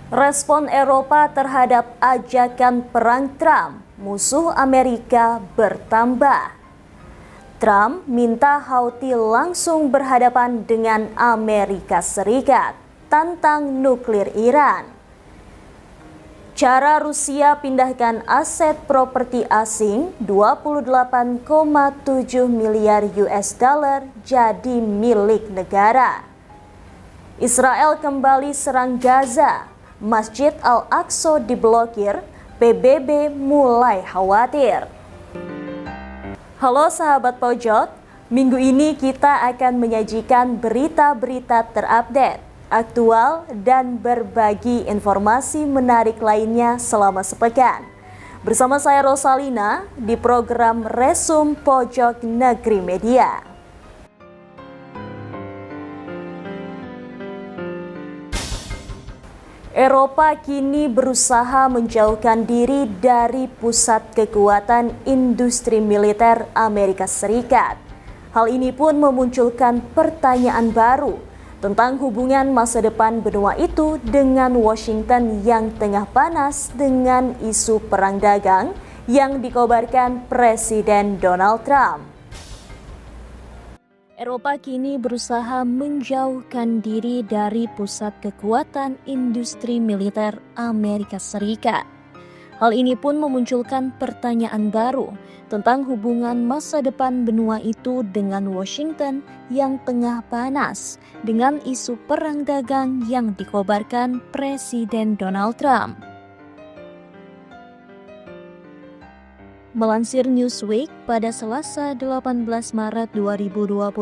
Respon Eropa terhadap ajakan perang Trump, musuh Amerika bertambah. Trump minta Houthi langsung berhadapan dengan Amerika Serikat, tantang nuklir Iran. Cara Rusia pindahkan aset properti asing 28,7 miliar US dollar jadi milik negara. Israel kembali serang Gaza, Masjid Al-Aqsa diblokir, PBB mulai khawatir. Halo sahabat pojok, minggu ini kita akan menyajikan berita-berita terupdate, aktual, dan berbagi informasi menarik lainnya selama sepekan. Bersama saya Rosalina di program Resum Pojok Negeri Media. Eropa kini berusaha menjauhkan diri dari pusat kekuatan industri militer Amerika Serikat. Hal ini pun memunculkan pertanyaan baru tentang hubungan masa depan benua itu dengan Washington yang tengah panas dengan isu perang dagang yang dikobarkan Presiden Donald Trump. Eropa kini berusaha menjauhkan diri dari pusat kekuatan industri militer Amerika Serikat. Hal ini pun memunculkan pertanyaan baru tentang hubungan masa depan benua itu dengan Washington yang tengah panas dengan isu perang dagang yang dikobarkan Presiden Donald Trump. Melansir Newsweek pada Selasa 18 Maret 2025,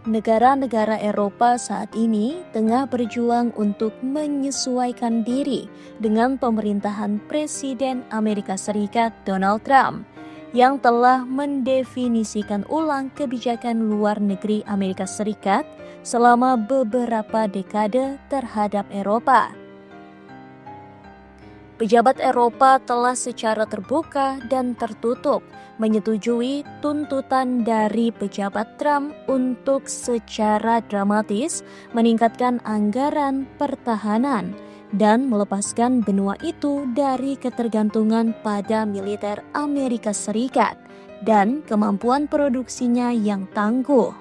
negara-negara Eropa saat ini tengah berjuang untuk menyesuaikan diri dengan pemerintahan Presiden Amerika Serikat Donald Trump yang telah mendefinisikan ulang kebijakan luar negeri Amerika Serikat selama beberapa dekade terhadap Eropa. Pejabat Eropa telah secara terbuka dan tertutup menyetujui tuntutan dari pejabat Trump untuk secara dramatis meningkatkan anggaran pertahanan dan melepaskan benua itu dari ketergantungan pada militer Amerika Serikat dan kemampuan produksinya yang tangguh.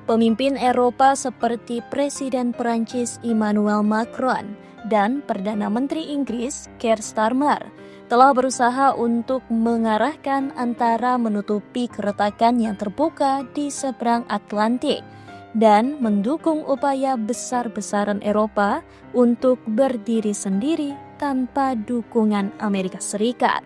Pemimpin Eropa seperti Presiden Perancis Emmanuel Macron dan Perdana Menteri Inggris Keir Starmer telah berusaha untuk mengarahkan antara menutupi keretakan yang terbuka di seberang Atlantik dan mendukung upaya besar-besaran Eropa untuk berdiri sendiri tanpa dukungan Amerika Serikat.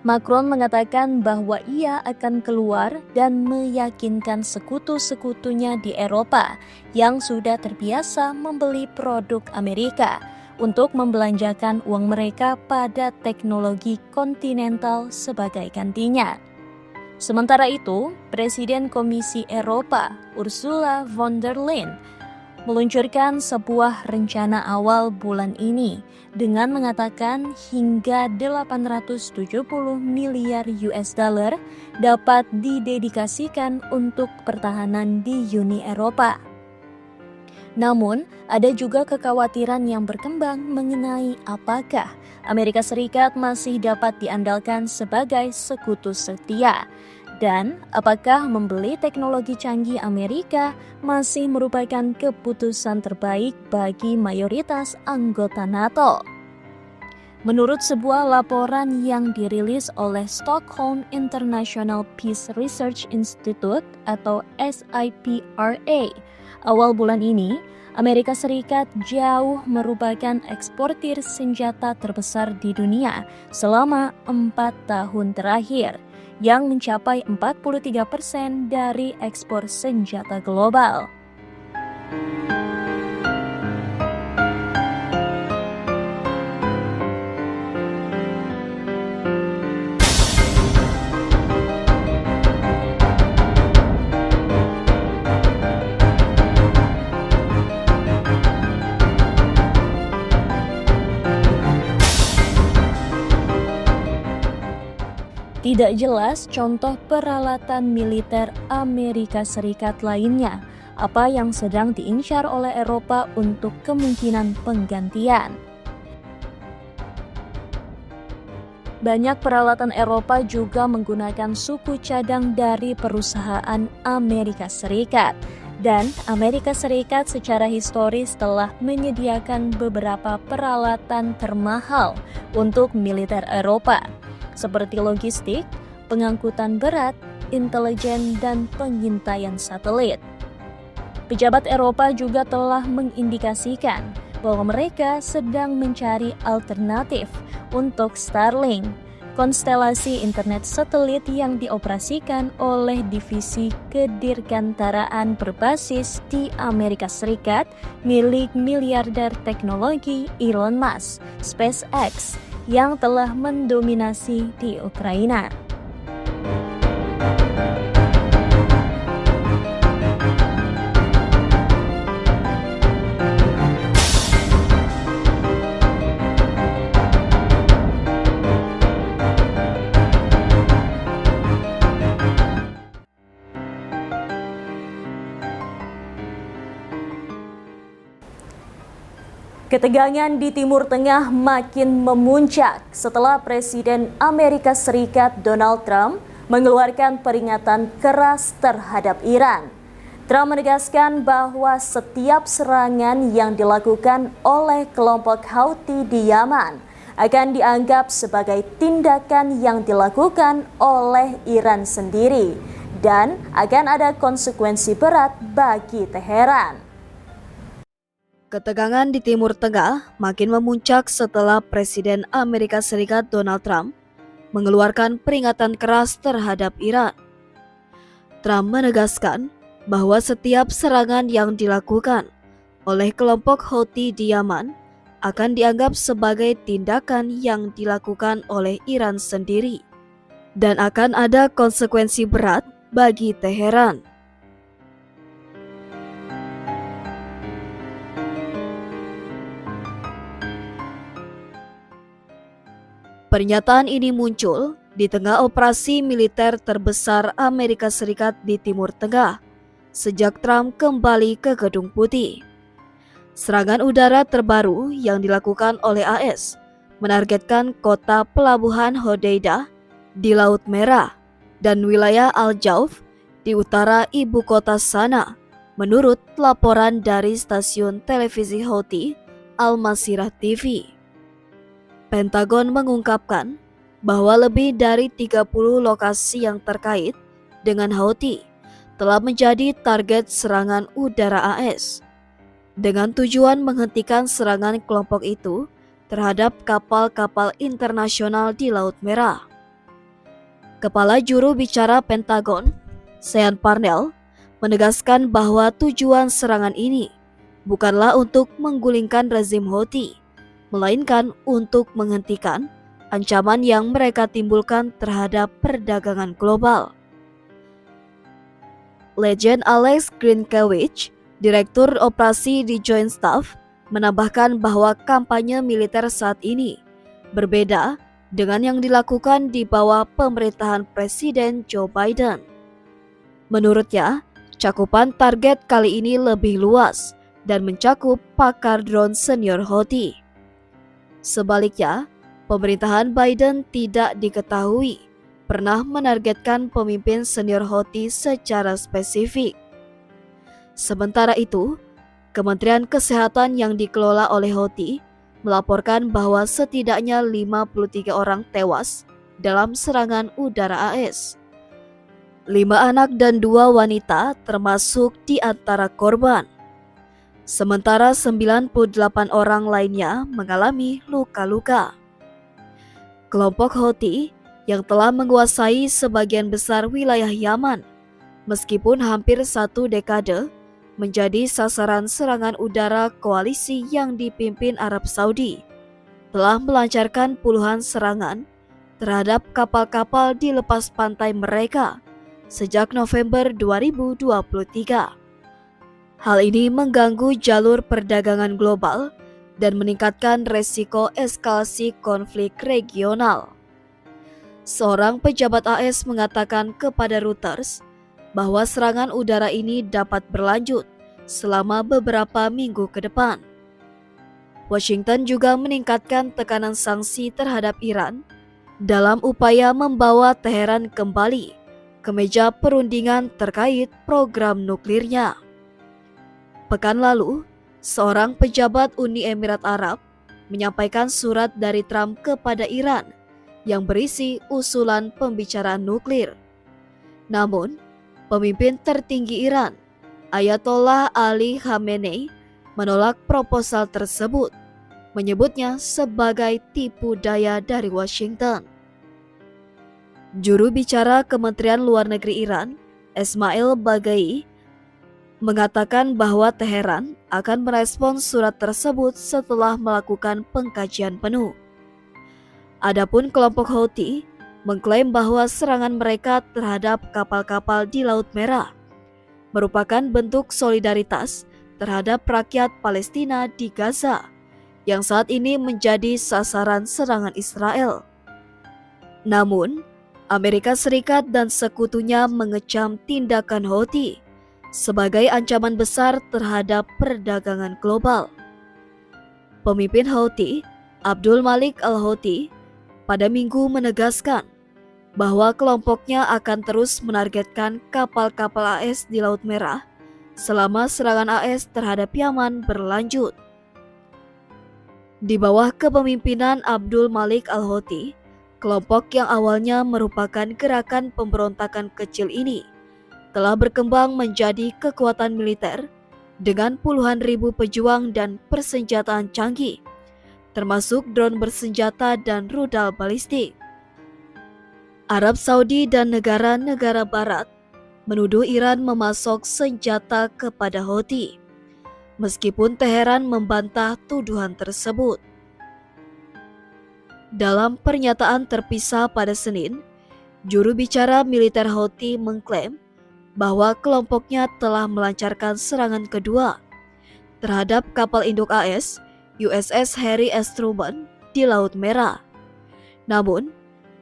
Macron mengatakan bahwa ia akan keluar dan meyakinkan sekutu-sekutunya di Eropa yang sudah terbiasa membeli produk Amerika untuk membelanjakan uang mereka pada teknologi kontinental sebagai gantinya. Sementara itu, Presiden Komisi Eropa Ursula von der Leyen meluncurkan sebuah rencana awal bulan ini dengan mengatakan hingga 870 miliar US dollar dapat didedikasikan untuk pertahanan di Uni Eropa. Namun, ada juga kekhawatiran yang berkembang mengenai apakah Amerika Serikat masih dapat diandalkan sebagai sekutu setia. Dan apakah membeli teknologi canggih Amerika masih merupakan keputusan terbaik bagi mayoritas anggota NATO? Menurut sebuah laporan yang dirilis oleh Stockholm International Peace Research Institute atau SIPRA, awal bulan ini, Amerika Serikat jauh merupakan eksportir senjata terbesar di dunia selama 4 tahun terakhir, yang mencapai 43% dari ekspor senjata global. Tidak jelas contoh peralatan militer Amerika Serikat lainnya, apa yang sedang diincar oleh Eropa untuk kemungkinan penggantian. Banyak peralatan Eropa juga menggunakan suku cadang dari perusahaan Amerika Serikat. Dan Amerika Serikat secara historis telah menyediakan beberapa peralatan termahal untuk militer Eropa, seperti logistik, pengangkutan berat, intelijen, dan pengintaian satelit. Pejabat Eropa juga telah mengindikasikan bahwa mereka sedang mencari alternatif untuk Starlink, konstelasi internet satelit yang dioperasikan oleh divisi kedirgantaraan berbasis di Amerika Serikat milik miliarder teknologi Elon Musk, SpaceX, yang telah mendominasi di Ukraina. Ketegangan di Timur Tengah makin memuncak setelah Presiden Amerika Serikat Donald Trump mengeluarkan peringatan keras terhadap Iran. Trump menegaskan bahwa setiap serangan yang dilakukan oleh kelompok Houthi di Yaman akan dianggap sebagai tindakan yang dilakukan oleh Iran sendiri dan akan ada konsekuensi berat bagi Teheran. Ketegangan di Timur Tengah makin memuncak setelah Presiden Amerika Serikat Donald Trump mengeluarkan peringatan keras terhadap Iran. Trump menegaskan bahwa setiap serangan yang dilakukan oleh kelompok Houthi di Yaman akan dianggap sebagai tindakan yang dilakukan oleh Iran sendiri dan akan ada konsekuensi berat bagi Teheran. Pernyataan ini muncul di tengah operasi militer terbesar Amerika Serikat di Timur Tengah sejak Trump kembali ke Gedung Putih. Serangan udara terbaru yang dilakukan oleh AS menargetkan kota pelabuhan Hodeidah di Laut Merah dan wilayah Al-Jauf di utara ibu kota Sanaa, menurut laporan dari stasiun televisi Houthi Al-Masirah TV. Pentagon mengungkapkan bahwa lebih dari 30 lokasi yang terkait dengan Houthi telah menjadi target serangan udara AS dengan tujuan menghentikan serangan kelompok itu terhadap kapal-kapal internasional di Laut Merah. Kepala juru bicara Pentagon, Sean Parnell, menegaskan bahwa tujuan serangan ini bukanlah untuk menggulingkan rezim Houthi, melainkan untuk menghentikan ancaman yang mereka timbulkan terhadap perdagangan global. Legend Alex Grynkewicz, Direktur Operasi di Joint Staff, menambahkan bahwa kampanye militer saat ini berbeda dengan yang dilakukan di bawah pemerintahan Presiden Joe Biden. Menurutnya, cakupan target kali ini lebih luas dan mencakup pakar drone senior Houthi. Sebaliknya, pemerintahan Biden tidak diketahui pernah menargetkan pemimpin senior Houthi secara spesifik. Sementara itu, Kementerian Kesehatan yang dikelola oleh Houthi melaporkan bahwa setidaknya 53 orang tewas dalam serangan udara AS. 5 anak dan 2 wanita termasuk di antara korban. Sementara 98 orang lainnya mengalami luka-luka. Kelompok Houthi yang telah menguasai sebagian besar wilayah Yaman, meskipun hampir 1 dekade, menjadi sasaran serangan udara koalisi yang dipimpin Arab Saudi, telah melancarkan puluhan serangan terhadap kapal-kapal di lepas pantai mereka sejak November 2023. Hal ini mengganggu jalur perdagangan global dan meningkatkan resiko eskalasi konflik regional. Seorang pejabat AS mengatakan kepada Reuters bahwa serangan udara ini dapat berlanjut selama beberapa minggu ke depan. Washington juga meningkatkan tekanan sanksi terhadap Iran dalam upaya membawa Teheran kembali ke meja perundingan terkait program nuklirnya. Pekan lalu, seorang pejabat Uni Emirat Arab menyampaikan surat dari Trump kepada Iran yang berisi usulan pembicaraan nuklir. Namun, pemimpin tertinggi Iran, Ayatollah Ali Khamenei, menolak proposal tersebut, menyebutnya sebagai tipu daya dari Washington. Juru bicara Kementerian Luar Negeri Iran, Esmail Baghai, mengatakan bahwa Teheran akan merespons surat tersebut setelah melakukan pengkajian penuh. Adapun kelompok Houthi mengklaim bahwa serangan mereka terhadap kapal-kapal di Laut Merah merupakan bentuk solidaritas terhadap rakyat Palestina di Gaza yang saat ini menjadi sasaran serangan Israel. Namun, Amerika Serikat dan sekutunya mengecam tindakan Houthi sebagai ancaman besar terhadap perdagangan global. Pemimpin Houthi, Abdul Malik al-Houthi, pada Minggu menegaskan bahwa kelompoknya akan terus menargetkan kapal-kapal AS di Laut Merah selama serangan AS terhadap Yaman berlanjut. Di bawah kepemimpinan Abdul Malik al-Houthi, kelompok yang awalnya merupakan gerakan pemberontakan kecil ini telah berkembang menjadi kekuatan militer dengan puluhan ribu pejuang dan persenjataan canggih, termasuk drone bersenjata dan rudal balistik. Arab Saudi dan negara-negara barat menuduh Iran memasok senjata kepada Houthi, meskipun Teheran membantah tuduhan tersebut. Dalam pernyataan terpisah pada Senin, juru bicara militer Houthi mengklaim bahwa kelompoknya telah melancarkan serangan kedua terhadap kapal induk AS USS Harry S. Truman di Laut Merah. Namun,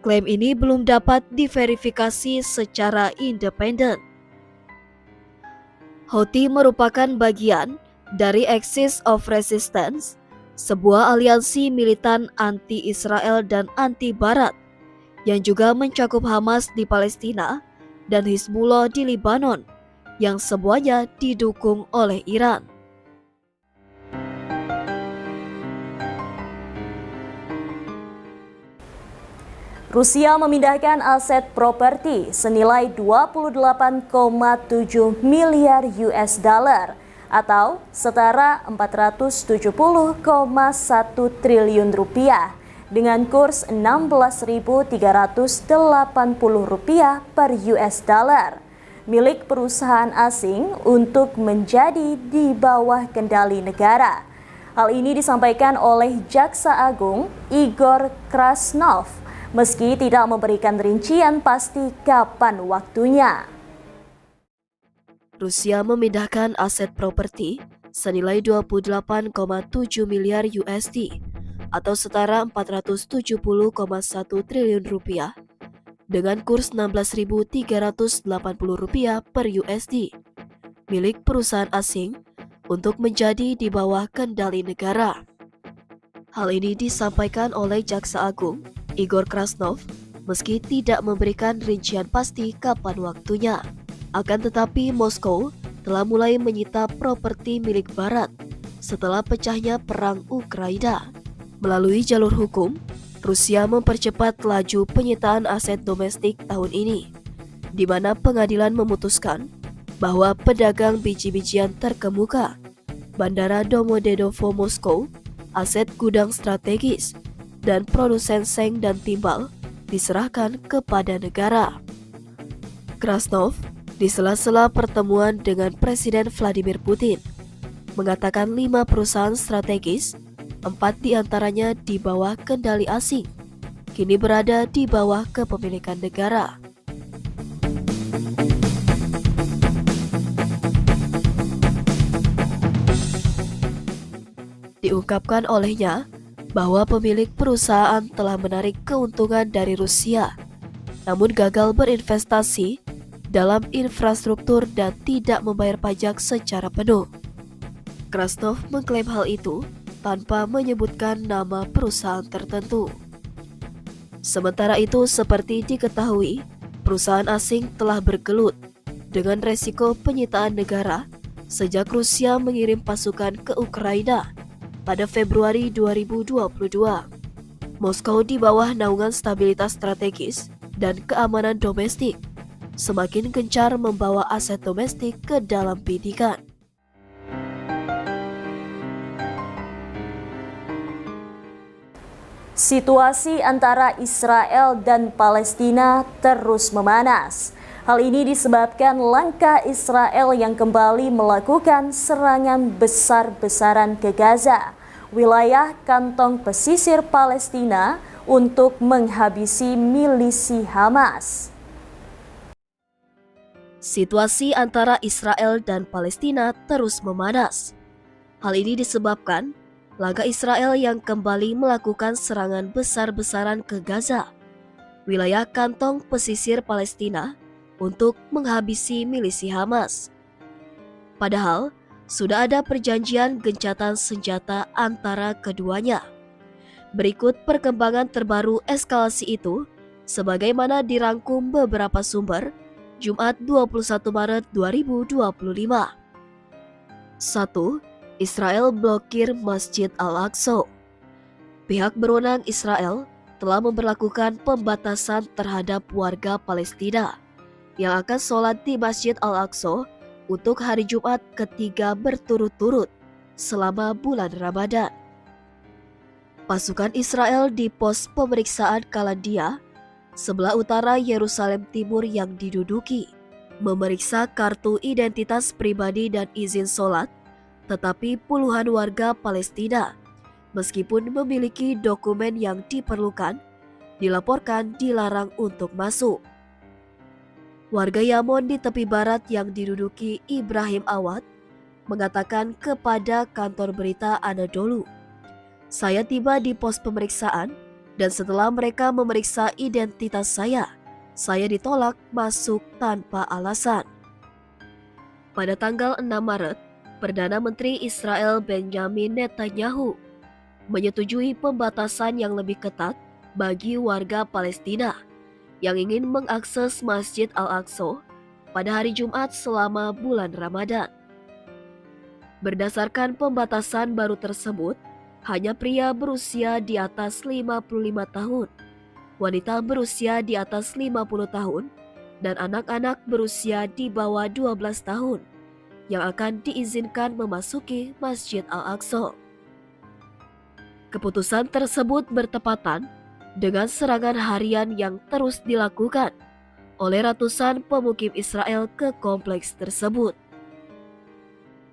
klaim ini belum dapat diverifikasi secara independen. Houthi merupakan bagian dari Axis of Resistance, sebuah aliansi militan anti-Israel dan anti-Barat yang juga mencakup Hamas di Palestina dan Hizbullah di Lebanon, yang semuanya didukung oleh Iran. Rusia memindahkan aset properti senilai 28,7 miliar US dollar atau setara 470,1 triliun rupiah dengan kurs 16.380 rupiah per US dollar milik perusahaan asing untuk menjadi di bawah kendali negara. Hal ini disampaikan oleh Jaksa Agung Igor Krasnov meski tidak memberikan rincian pasti kapan waktunya. Rusia memindahkan aset properti senilai 28,7 miliar USD atau setara 470,1 triliun rupiah dengan kurs 16.380 rupiah per USD milik perusahaan asing untuk menjadi di bawah kendali negara. Hal ini disampaikan oleh Jaksa Agung Igor Krasnov meski tidak memberikan rincian pasti kapan waktunya. Akan tetapi Moskow telah mulai menyita properti milik Barat setelah pecahnya perang Ukraina. Melalui jalur hukum, Rusia mempercepat laju penyitaan aset domestik tahun ini, di mana pengadilan memutuskan bahwa pedagang biji-bijian terkemuka, Bandara Domodedovo Moskow, aset gudang strategis, dan produsen seng dan timbal diserahkan kepada negara. Krasnov di sela-sela pertemuan dengan Presiden Vladimir Putin mengatakan 5 perusahaan strategis, 4 diantaranya di bawah kendali asing, kini berada di bawah kepemilikan negara. Diungkapkan olehnya bahwa pemilik perusahaan telah menarik keuntungan dari Rusia namun gagal berinvestasi dalam infrastruktur dan tidak membayar pajak secara penuh. Krasnov mengklaim hal itu tanpa menyebutkan nama perusahaan tertentu. Sementara itu, seperti diketahui, perusahaan asing telah bergelut dengan resiko penyitaan negara sejak Rusia mengirim pasukan ke Ukraina pada Februari 2022. Moskow di bawah naungan stabilitas strategis dan keamanan domestik semakin gencar membawa aset domestik ke dalam bidikan. Situasi antara Israel dan Palestina terus memanas. Hal ini disebabkan langkah Israel yang kembali melakukan serangan besar-besaran ke Gaza, wilayah kantong pesisir Palestina, untuk menghabisi milisi Hamas. Situasi antara Israel dan Palestina terus memanas. Hal ini disebabkan langkah Israel yang kembali melakukan serangan besar-besaran ke Gaza, wilayah kantong pesisir Palestina, untuk menghabisi milisi Hamas. Padahal, sudah ada perjanjian gencatan senjata antara keduanya. Berikut perkembangan terbaru eskalasi itu, sebagaimana dirangkum beberapa sumber, Jumat 21 Maret 2025. 1. Israel blokir Masjid Al-Aqsa. Pihak berwenang Israel telah memberlakukan pembatasan terhadap warga Palestina yang akan sholat di Masjid Al-Aqsa untuk hari Jumat ketiga berturut-turut selama bulan Ramadan. Pasukan Israel di pos pemeriksaan Kalandia, sebelah utara Yerusalem Timur yang diduduki, memeriksa kartu identitas pribadi dan izin sholat, tetapi puluhan warga Palestina, meskipun memiliki dokumen yang diperlukan, dilaporkan dilarang untuk masuk. Warga Yamon di tepi barat yang diduduki Ibrahim Awad mengatakan kepada kantor berita Anadolu, "Saya tiba di pos pemeriksaan dan setelah mereka memeriksa identitas saya ditolak masuk tanpa alasan." Pada tanggal 6 Maret, Perdana Menteri Israel Benjamin Netanyahu menyetujui pembatasan yang lebih ketat bagi warga Palestina yang ingin mengakses Masjid Al-Aqsa pada hari Jumat selama bulan Ramadan. Berdasarkan pembatasan baru tersebut, hanya pria berusia di atas 55 tahun, wanita berusia di atas 50 tahun, dan anak-anak berusia di bawah 12 tahun yang akan diizinkan memasuki Masjid Al-Aqsa. Keputusan tersebut bertepatan dengan serangan harian yang terus dilakukan oleh ratusan pemukim Israel ke kompleks tersebut.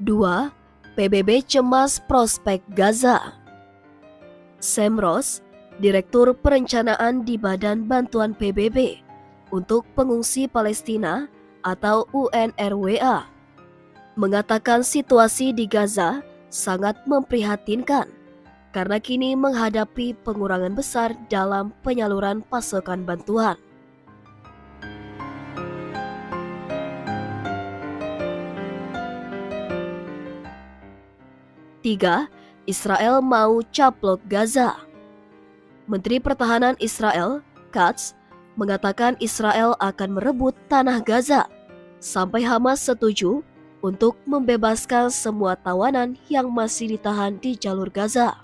2. PBB cemas prospek Gaza. Sam Ross, Direktur Perencanaan di Badan Bantuan PBB untuk Pengungsi Palestina atau UNRWA, mengatakan situasi di Gaza sangat memprihatinkan karena kini menghadapi pengurangan besar dalam penyaluran pasokan bantuan. Tiga, Israel mau caplok Gaza. Menteri Pertahanan Israel, Katz, mengatakan Israel akan merebut tanah Gaza sampai Hamas setuju untuk membebaskan semua tawanan yang masih ditahan di jalur Gaza.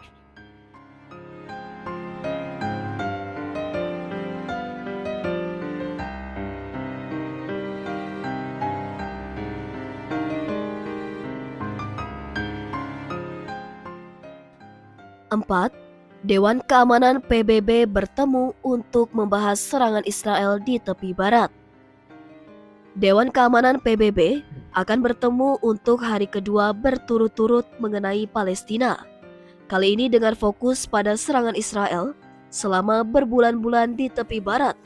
Empat, Dewan Keamanan PBB bertemu untuk membahas serangan Israel di tepi barat. Dewan Keamanan PBB akan bertemu untuk hari kedua berturut-turut mengenai Palestina. Kali ini dengan fokus pada serangan Israel selama berbulan-bulan di tepi barat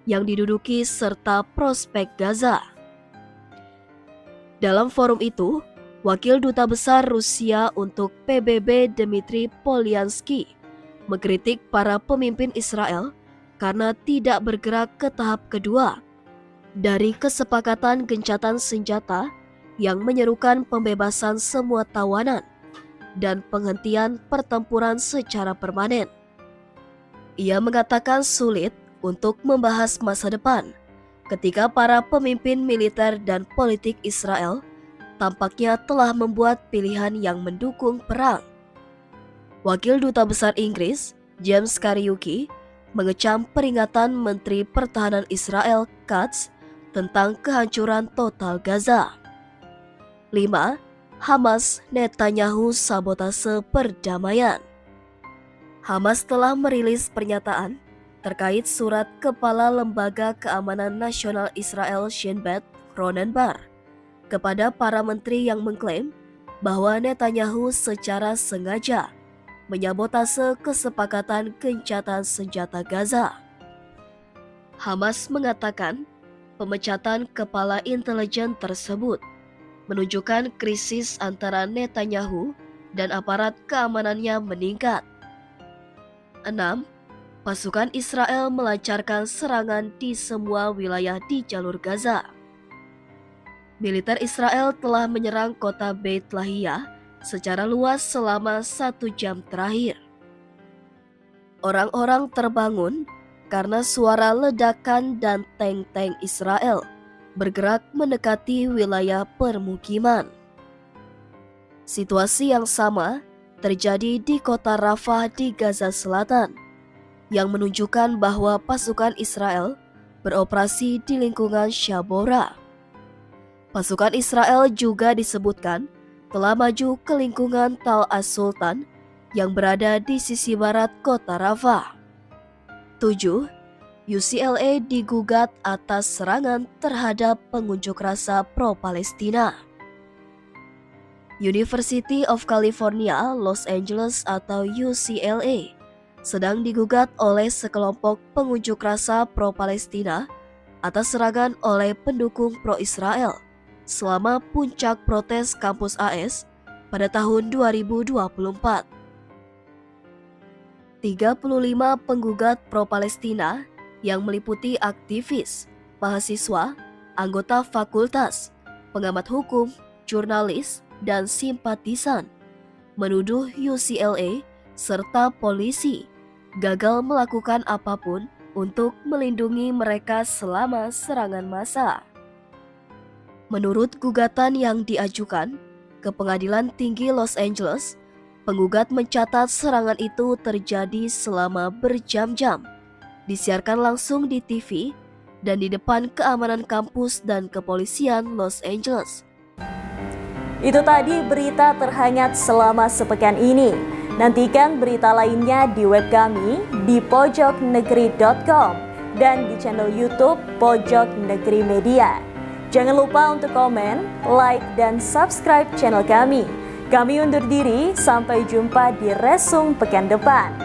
yang diduduki serta prospek Gaza. Dalam forum itu, Wakil Duta Besar Rusia untuk PBB Dmitry Polyansky mengkritik para pemimpin Israel karena tidak bergerak ke tahap kedua dari kesepakatan gencatan senjata yang menyerukan pembebasan semua tawanan dan penghentian pertempuran secara permanen. Ia mengatakan sulit untuk membahas masa depan ketika para pemimpin militer dan politik Israel tampaknya telah membuat pilihan yang mendukung perang. Wakil Duta Besar Inggris, James Kariuki, mengecam peringatan Menteri Pertahanan Israel, Katz, tentang kehancuran total Gaza. 5. Hamas Netanyahu sabotase perdamaian. Hamas telah merilis pernyataan terkait surat Kepala Lembaga Keamanan Nasional Israel Shin Bet Ronen Bar kepada para menteri yang mengklaim bahwa Netanyahu secara sengaja menyabotase kesepakatan gencatan senjata Gaza. Hamas mengatakan pemecatan kepala intelijen tersebut menunjukkan krisis antara Netanyahu dan aparat keamanannya meningkat. 6. Pasukan Israel melancarkan serangan di semua wilayah di jalur Gaza. Militer Israel telah menyerang kota Beit Lahia secara luas selama 1 jam terakhir. Orang-orang terbangun karena suara ledakan dan tank-tank Israel bergerak mendekati wilayah permukiman. Situasi yang sama terjadi di kota Rafah di Gaza Selatan, yang menunjukkan bahwa pasukan Israel beroperasi di lingkungan Shabora. Pasukan Israel juga disebutkan telah maju ke lingkungan Tal As-Sultan yang berada di sisi barat kota Rafah. 7. UCLA digugat atas serangan terhadap pengunjuk rasa pro-Palestina. University of California, Los Angeles atau UCLA sedang digugat oleh sekelompok pengunjuk rasa pro-Palestina atas serangan oleh pendukung pro-Israel selama puncak protes kampus AS pada tahun 2024. 35 penggugat pro-Palestina yang meliputi aktivis, mahasiswa, anggota fakultas, pengamat hukum, jurnalis, dan simpatisan menuduh UCLA serta polisi gagal melakukan apapun untuk melindungi mereka selama serangan massa. Menurut gugatan yang diajukan ke Pengadilan Tinggi Los Angeles, penggugat mencatat serangan itu terjadi selama berjam-jam, disiarkan langsung di TV dan di depan keamanan kampus dan kepolisian Los Angeles. Itu tadi berita terhangat selama sepekan ini. Nantikan berita lainnya di web kami di pojoknegeri.com dan di channel YouTube Pojok Negeri Media. Jangan lupa untuk komen, like, dan subscribe channel kami. Kami undur diri, sampai jumpa di Resum pekan depan.